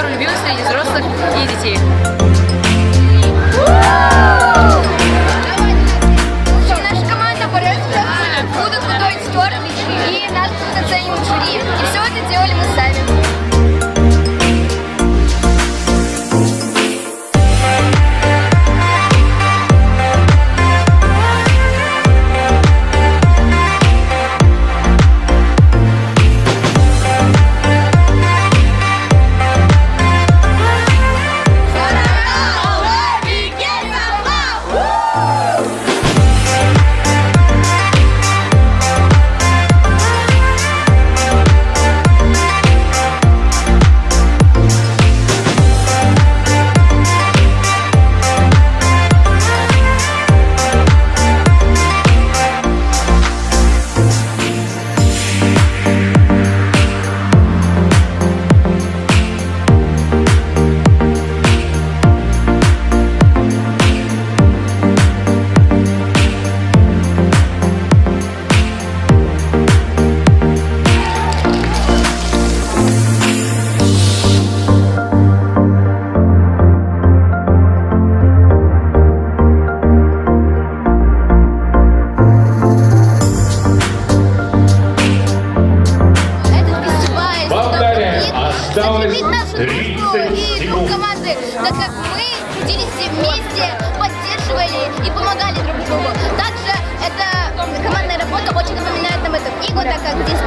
самым любимым среди взрослых и детей. Наша команда будут готовить торт, и нас будут оценивать жюри. И все это делали мы сами. Осталось 30 и секунд. команды, так как мы трудились все вместе, поддерживали и помогали друг другу. Также эта командная работа очень напоминает нам эту книгу, так как здесь